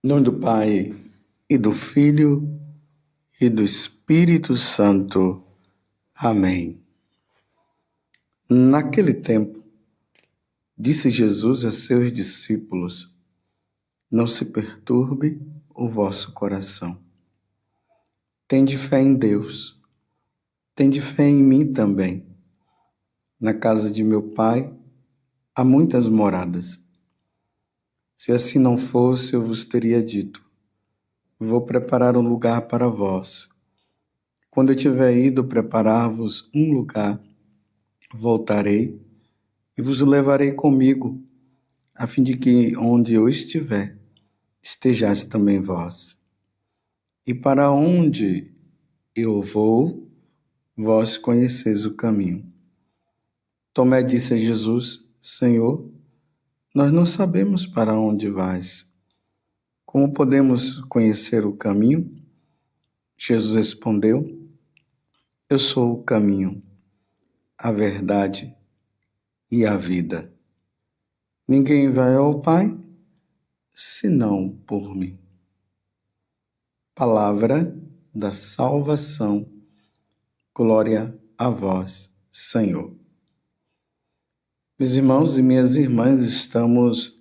Em nome do Pai, e do Filho, e do Espírito Santo. Amém. Naquele tempo, disse Jesus a seus discípulos: Não se perturbe o vosso coração. Tende fé em Deus. Tende fé em mim também. Na casa de meu Pai há muitas moradas. Se assim não fosse, eu vos teria dito: Vou preparar um lugar para vós. Quando eu tiver ido preparar-vos um lugar, voltarei e vos levarei comigo, a fim de que onde eu estiver, estejais também vós. E para onde eu vou, vós conheceis o caminho. Tomé disse a Jesus: Senhor, nós não sabemos para onde vais. Como podemos conhecer o caminho? Jesus respondeu: Eu sou o caminho, a verdade e a vida. Ninguém vai ao Pai senão por mim. Palavra da salvação. Glória a vós, Senhor. Meus irmãos e minhas irmãs, estamos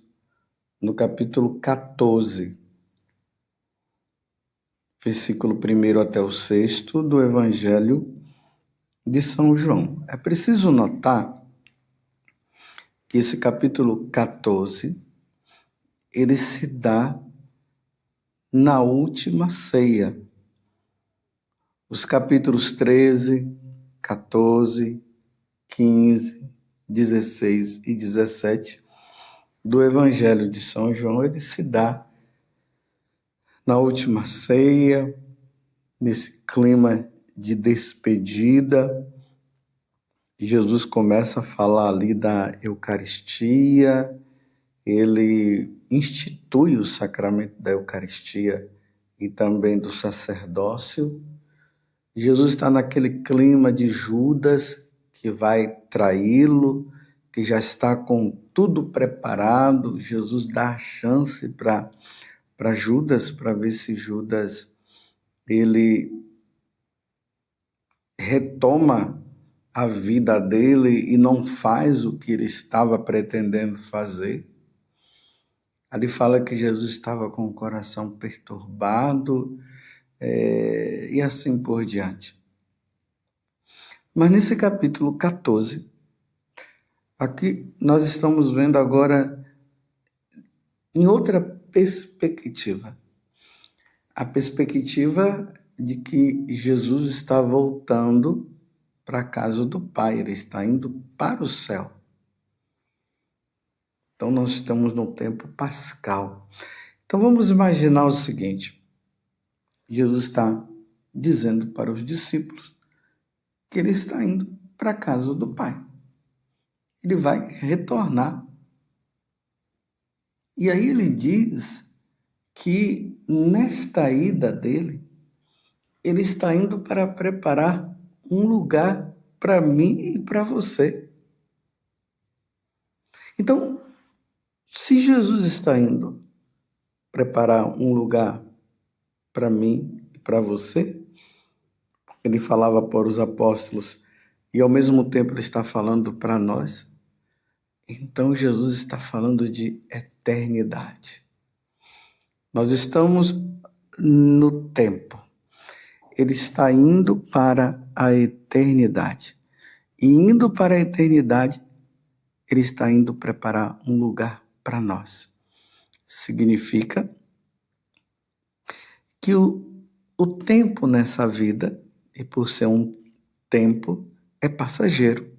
no capítulo 14, versículo 1 até o 6 do Evangelho de São João. É preciso notar que esse capítulo 14, ele se dá na última ceia. Os capítulos 13, 14, 15, 16 e 17 do Evangelho de São João, ele se dá na última ceia, nesse clima de despedida. Jesus começa a falar ali da Eucaristia, ele institui o sacramento da Eucaristia e também do sacerdócio. Jesus está naquele clima de Judas, que vai traí-lo, que já está com tudo preparado. Jesus dá a chance para Judas, para ver se Judas ele retoma a vida dele e não faz o que ele estava pretendendo fazer. Ali fala que Jesus estava com o coração perturbado e assim por diante. Mas nesse capítulo 14, aqui nós estamos vendo agora em outra perspectiva. A perspectiva de que Jesus está voltando para a casa do Pai, ele está indo para o céu. Então nós estamos no tempo pascal. Então vamos imaginar o seguinte: Jesus está dizendo para os discípulos que ele está indo para a casa do Pai. Ele vai retornar. E aí ele diz que nesta ida dele, ele está indo para preparar um lugar para mim e para você. Então, se Jesus está indo preparar um lugar para mim e para você, ele falava para os apóstolos e ao mesmo tempo ele está falando para nós, então Jesus está falando de eternidade. Nós estamos no tempo. Ele está indo para a eternidade. E indo para a eternidade, ele está indo preparar um lugar para nós. Significa que o tempo nessa vida, e por ser um tempo, é passageiro.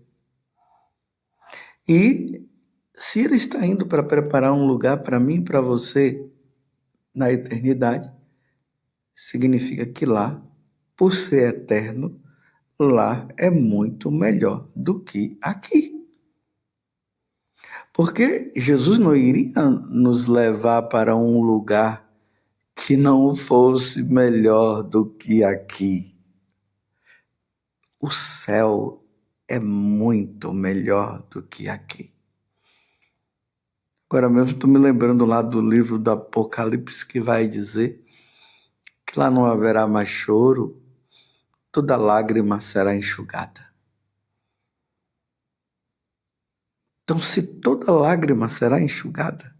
E se ele está indo para preparar um lugar para mim e para você na eternidade, significa que lá, por ser eterno, lá é muito melhor do que aqui. Porque Jesus não iria nos levar para um lugar que não fosse melhor do que aqui. O céu é muito melhor do que aqui. Agora mesmo estou me lembrando lá do livro do Apocalipse que vai dizer que lá não haverá mais choro, toda lágrima será enxugada. Então, se toda lágrima será enxugada,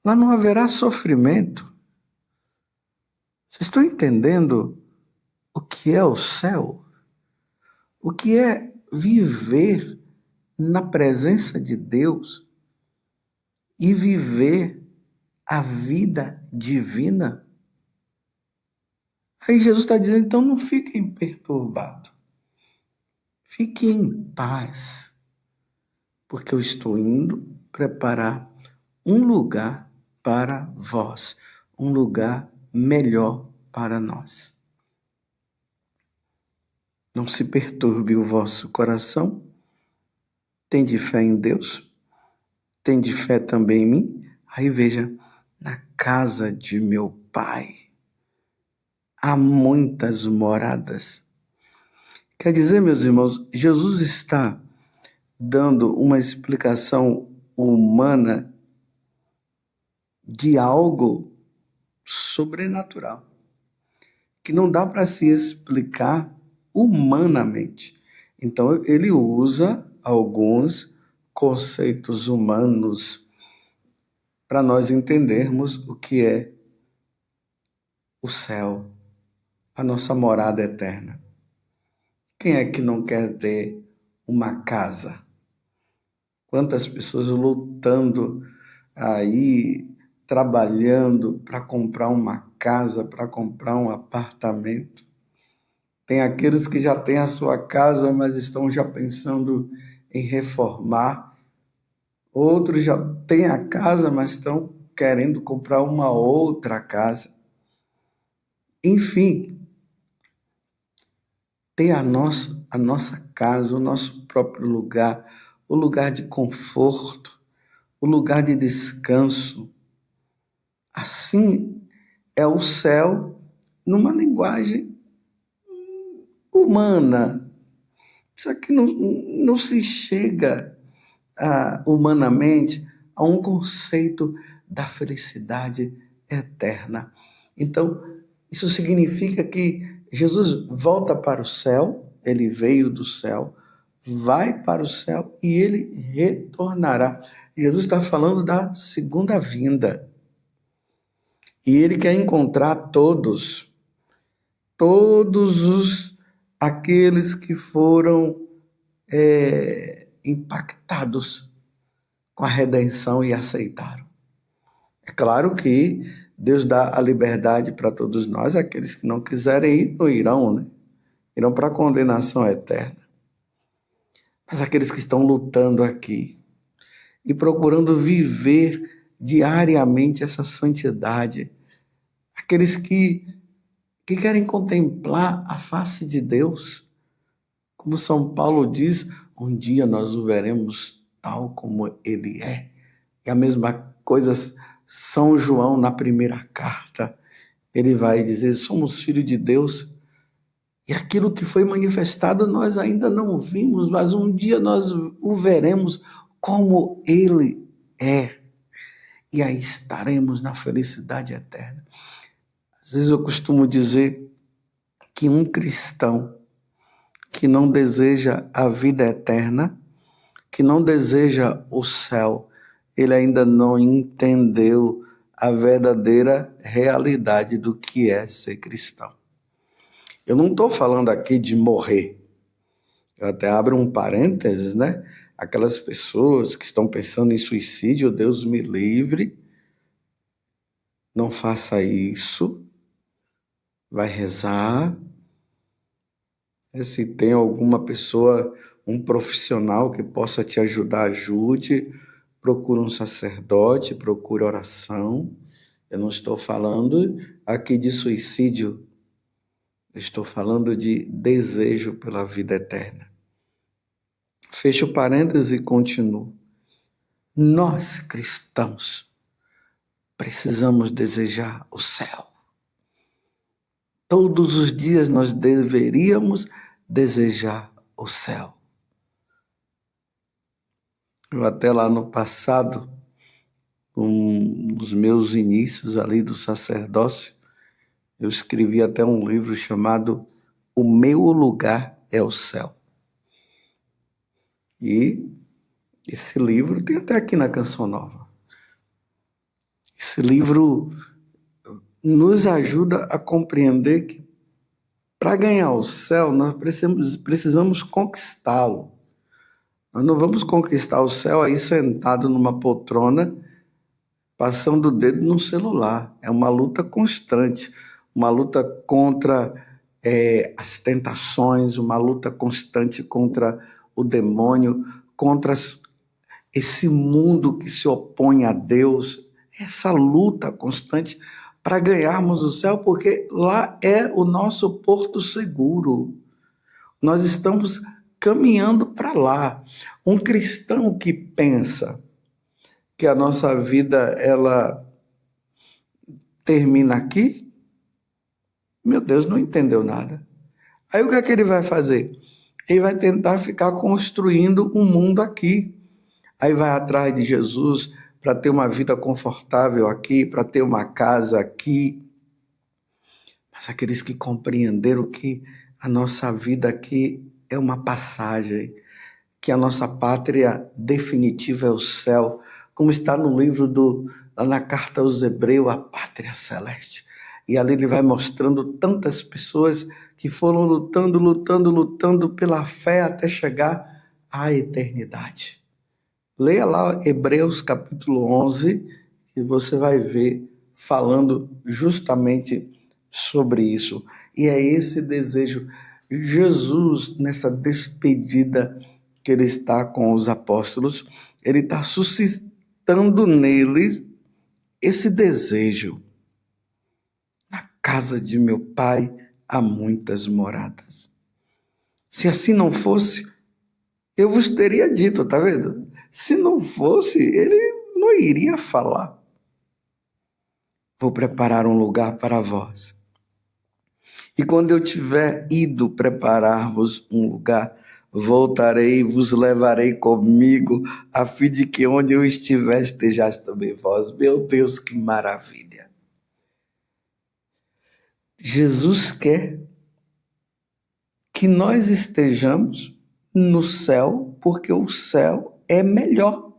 lá não haverá sofrimento. Vocês estão entendendo o que é o céu? O que é viver na presença de Deus e viver a vida divina? Aí Jesus está dizendo, então não fiquem perturbados. Fiquem em paz, porque eu estou indo preparar um lugar para vós, um lugar melhor para nós. Não se perturbe o vosso coração. Tende fé em Deus. Tende fé também em mim. Aí veja, na casa de meu Pai há muitas moradas. Quer dizer, meus irmãos, Jesus está dando uma explicação humana de algo sobrenatural, que não dá para se explicar humanamente. Então, ele usa alguns conceitos humanos para nós entendermos o que é o céu, a nossa morada eterna. Quem é que não quer ter uma casa? Quantas pessoas lutando aí, trabalhando para comprar uma casa, para comprar um apartamento. Tem aqueles que já têm a sua casa, mas estão já pensando em reformar. Outros já têm a casa, mas estão querendo comprar uma outra casa. Enfim, ter a nossa casa, o nosso próprio lugar, o lugar de conforto, o lugar de descanso. Assim é o céu numa linguagem humana. Só que não se chega humanamente a um conceito da felicidade eterna. Então, isso significa que Jesus volta para o céu, ele veio do céu, vai para o céu e ele retornará. Jesus está falando da segunda vinda. E ele quer encontrar todos aqueles que foram impactados com a redenção e aceitaram. É claro que Deus dá a liberdade para todos nós, aqueles que não quiserem ir, não irão, né? Irão para a condenação eterna. Mas aqueles que estão lutando aqui e procurando viver diariamente essa santidade, aqueles que querem contemplar a face de Deus, como São Paulo diz, um dia nós o veremos tal como ele é. E a mesma coisa São João na primeira carta, ele vai dizer, somos filhos de Deus, e aquilo que foi manifestado nós ainda não vimos, mas um dia nós o veremos como ele é. E aí estaremos na felicidade eterna. Às vezes eu costumo dizer que um cristão que não deseja a vida eterna, que não deseja o céu, ele ainda não entendeu a verdadeira realidade do que é ser cristão. Eu não estou falando aqui de morrer. Eu até abro um parênteses, né? Aquelas pessoas que estão pensando em suicídio, Deus me livre, não faça isso, vai rezar. Se tem alguma pessoa, um profissional que possa te ajudar, ajude. Procura um sacerdote, procura oração. Eu não estou falando aqui de suicídio, eu estou falando de desejo pela vida eterna. Fecho o parênteses e continuo. Nós, cristãos, precisamos desejar o céu. Todos os dias nós deveríamos desejar o céu. Eu até lá no passado nos meus inícios ali do sacerdócio, eu escrevi até um livro chamado O Meu Lugar é o Céu. E esse livro tem até aqui na Canção Nova. Esse livro nos ajuda a compreender que para ganhar o céu, nós precisamos conquistá-lo. Nós não vamos conquistar o céu aí sentado numa poltrona, passando o dedo num celular. É uma luta constante, uma luta contra as tentações, uma luta constante contra o demônio, contra esse mundo que se opõe a Deus. Essa luta constante para ganharmos o céu, porque lá é o nosso porto seguro. Nós estamos caminhando para lá. Um cristão que pensa que a nossa vida ela termina aqui, meu Deus, não entendeu nada. Aí o que é que ele vai fazer? Ele vai tentar ficar construindo um mundo aqui. Aí vai atrás de Jesus para ter uma vida confortável aqui, para ter uma casa aqui. Mas aqueles que compreenderam que a nossa vida aqui é uma passagem, que a nossa pátria definitiva é o céu, como está no livro lá na carta aos Hebreus, a pátria celeste. E ali ele vai mostrando tantas pessoas que foram lutando pela fé até chegar à eternidade. Leia lá Hebreus capítulo 11, e você vai ver falando justamente sobre isso. E é esse desejo. Jesus, nessa despedida que ele está com os apóstolos, ele está suscitando neles esse desejo. Na casa de meu pai há muitas moradas. Se assim não fosse, eu vos teria dito, tá vendo? Se não fosse, ele não iria falar. Vou preparar um lugar para vós. E quando eu tiver ido preparar-vos um lugar, voltarei e vos levarei comigo, a fim de que onde eu estiver estejais também vós. Meu Deus, que maravilha! Jesus quer que nós estejamos no céu, porque o céu é melhor.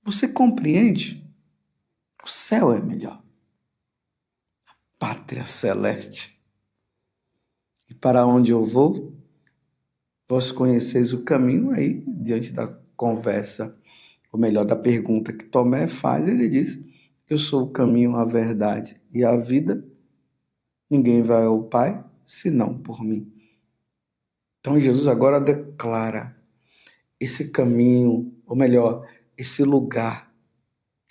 Você compreende? O céu é melhor. A pátria celeste. E para onde eu vou? Vós conheceis o caminho. Aí, diante da conversa, ou melhor, da pergunta que Tomé faz, ele diz: eu sou o caminho, a verdade e a vida. Ninguém vai ao Pai senão por mim. Então Jesus agora declara esse caminho, ou melhor, esse lugar,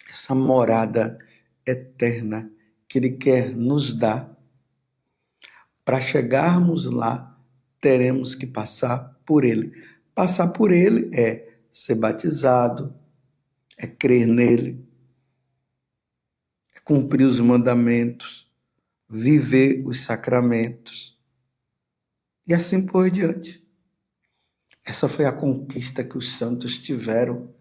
essa morada eterna que ele quer nos dar. Para chegarmos lá, teremos que passar por ele. Passar por ele é ser batizado, é crer nele, é cumprir os mandamentos, viver os sacramentos e assim por diante. Essa foi a conquista que os santos tiveram.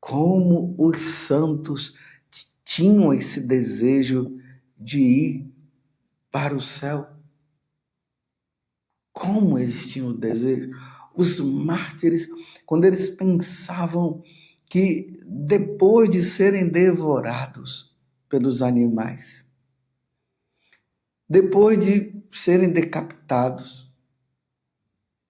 Como os santos tinham esse desejo de ir para o céu. Como eles tinham o desejo. Os mártires, quando eles pensavam que depois de serem devorados pelos animais, depois de serem decapitados,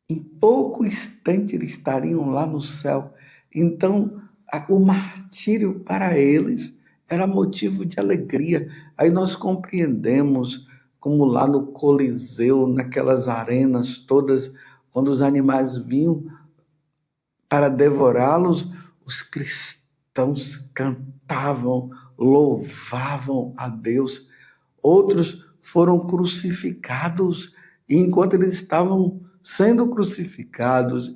em pouco instante eles estariam lá no céu. Então, o martírio para eles era motivo de alegria. Aí nós compreendemos como lá no Coliseu, naquelas arenas todas, quando os animais vinham para devorá-los, os cristãos cantavam, louvavam a Deus. Outros foram crucificados, e enquanto eles estavam sendo crucificados,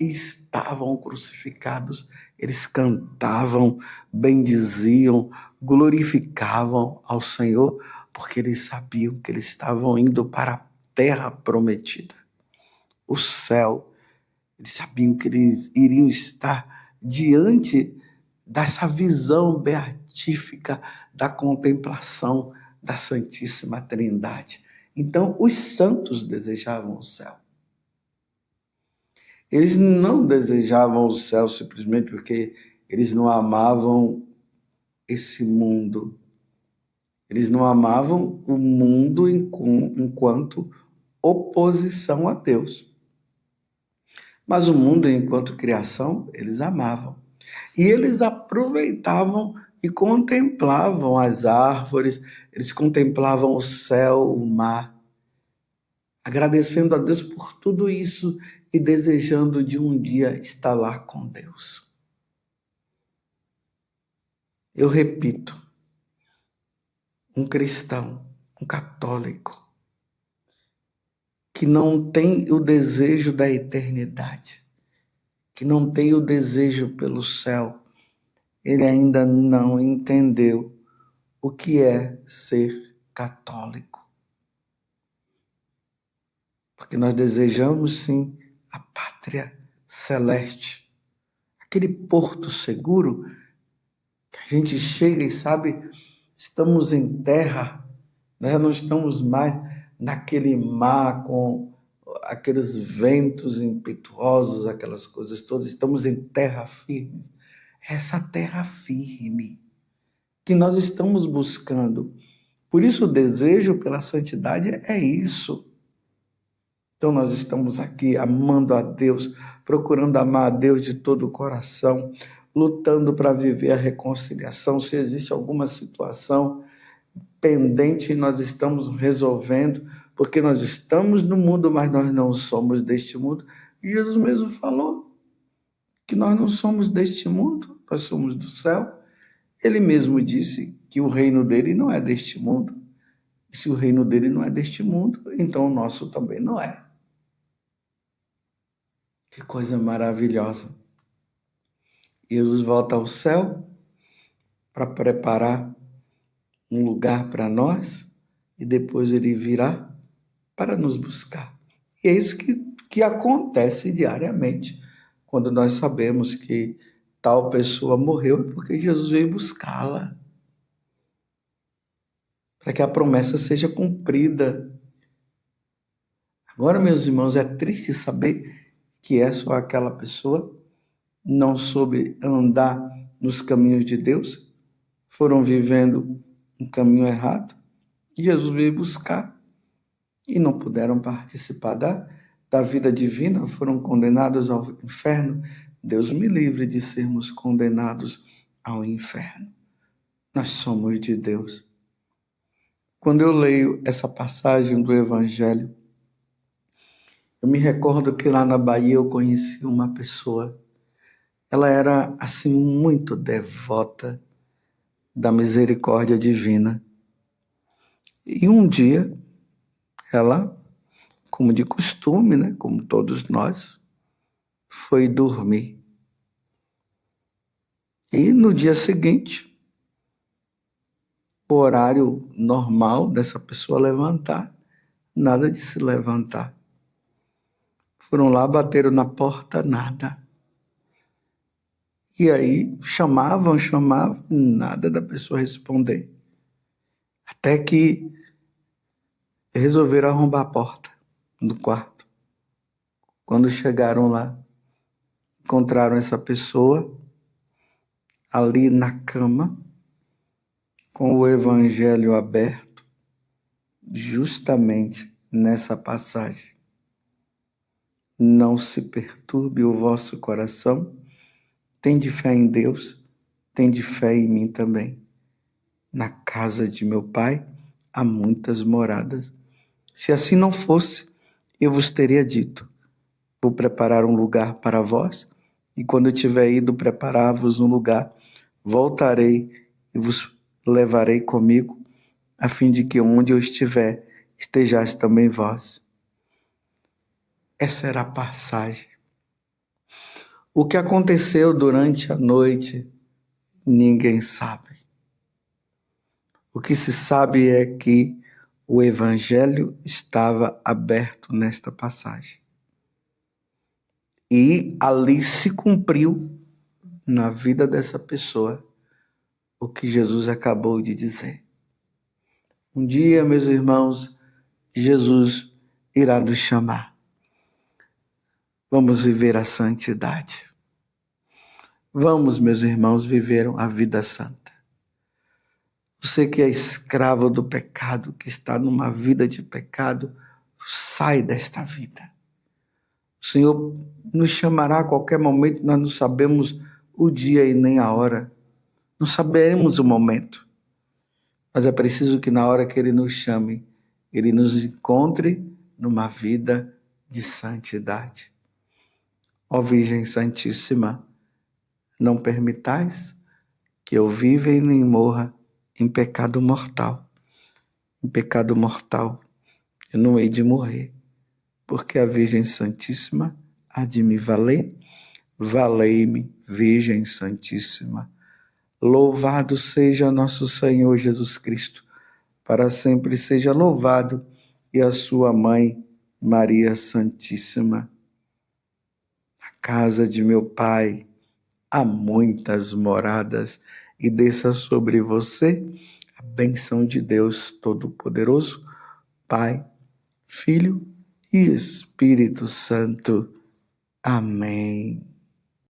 eles cantavam, bendiziam, glorificavam ao Senhor, porque eles sabiam que eles estavam indo para a terra prometida, o céu. Eles sabiam que eles iriam estar diante dessa visão beatífica da contemplação da Santíssima Trindade. Então, os santos desejavam o céu. Eles não desejavam o céu simplesmente porque eles não amavam esse mundo. Eles não amavam o mundo enquanto oposição a Deus. Mas o mundo enquanto criação, eles amavam. E eles aproveitavam e contemplavam as árvores, eles contemplavam o céu, o mar, agradecendo a Deus por tudo isso e desejando de um dia estar lá com Deus. Eu repito, um cristão, um católico, que não tem o desejo da eternidade, que não tem o desejo pelo céu, ele ainda não entendeu o que é ser católico. Porque nós desejamos, sim, a pátria celeste, aquele porto seguro que a gente chega e sabe, estamos em terra, nós não estamos mais naquele mar com aqueles ventos impetuosos, aquelas coisas todas, estamos em terra firme. Essa terra firme que nós estamos buscando. Por isso o desejo pela santidade é isso. Então nós estamos aqui amando a Deus, procurando amar a Deus de todo o coração, lutando para viver a reconciliação. Se existe alguma situação pendente, nós estamos resolvendo, porque nós estamos no mundo, mas nós não somos deste mundo. E Jesus mesmo falou que nós não somos deste mundo, nós somos do céu. Ele mesmo disse que o reino dele não é deste mundo. E se o reino dele não é deste mundo, então o nosso também não é. Que coisa maravilhosa. Jesus volta ao céu para preparar um lugar para nós e depois ele virá para nos buscar. E é isso que acontece diariamente quando nós sabemos que tal pessoa morreu, é porque Jesus veio buscá-la. Para que a promessa seja cumprida. Agora, meus irmãos, é triste saber que é só aquela pessoa não soube andar nos caminhos de Deus, foram vivendo um caminho errado, e Jesus veio buscar e não puderam participar da vida divina, foram condenados ao inferno. Deus me livre de sermos condenados ao inferno. Nós somos de Deus. Quando eu leio essa passagem do Evangelho, eu me recordo que lá na Bahia eu conheci uma pessoa. Ela era, assim, muito devota da misericórdia divina. E um dia, ela, como de costume, né, como todos nós, foi dormir. E no dia seguinte, o horário normal dessa pessoa levantar, nada de se levantar. Foram lá, bateram na porta, nada. E aí chamavam, nada da pessoa responder. Até que resolveram arrombar a porta do quarto. Quando chegaram lá, encontraram essa pessoa ali na cama, com o Evangelho aberto, justamente nessa passagem. Não se perturbe o vosso coração, tende fé em Deus, tende fé em mim também. Na casa de meu Pai há muitas moradas. Se assim não fosse, eu vos teria dito, vou preparar um lugar para vós, e quando eu tiver ido preparar-vos um lugar, voltarei e vos levarei comigo, a fim de que onde eu estiver, estejais também vós. Essa era a passagem. O que aconteceu durante a noite, ninguém sabe. O que se sabe é que o Evangelho estava aberto nesta passagem. E ali se cumpriu na vida dessa pessoa o que Jesus acabou de dizer. Um dia, meus irmãos, Jesus irá nos chamar. Vamos viver a santidade. Vamos, meus irmãos, viver a vida santa. Você que é escravo do pecado, que está numa vida de pecado, sai desta vida. O Senhor nos chamará a qualquer momento, nós não sabemos o dia e nem a hora. Não saberemos o momento. Mas é preciso que na hora que Ele nos chame, Ele nos encontre numa vida de santidade. Ó Virgem Santíssima, não permitais que eu viva e nem morra em pecado mortal. Em pecado mortal eu não hei de morrer, porque a Virgem Santíssima há de me valer. Valei-me, Virgem Santíssima. Louvado seja nosso Senhor Jesus Cristo, para sempre seja louvado, e a sua mãe, Maria Santíssima. Na casa de meu Pai há muitas moradas, e desça sobre você a bênção de Deus Todo-Poderoso, Pai, Filho e Espírito Santo. Amém.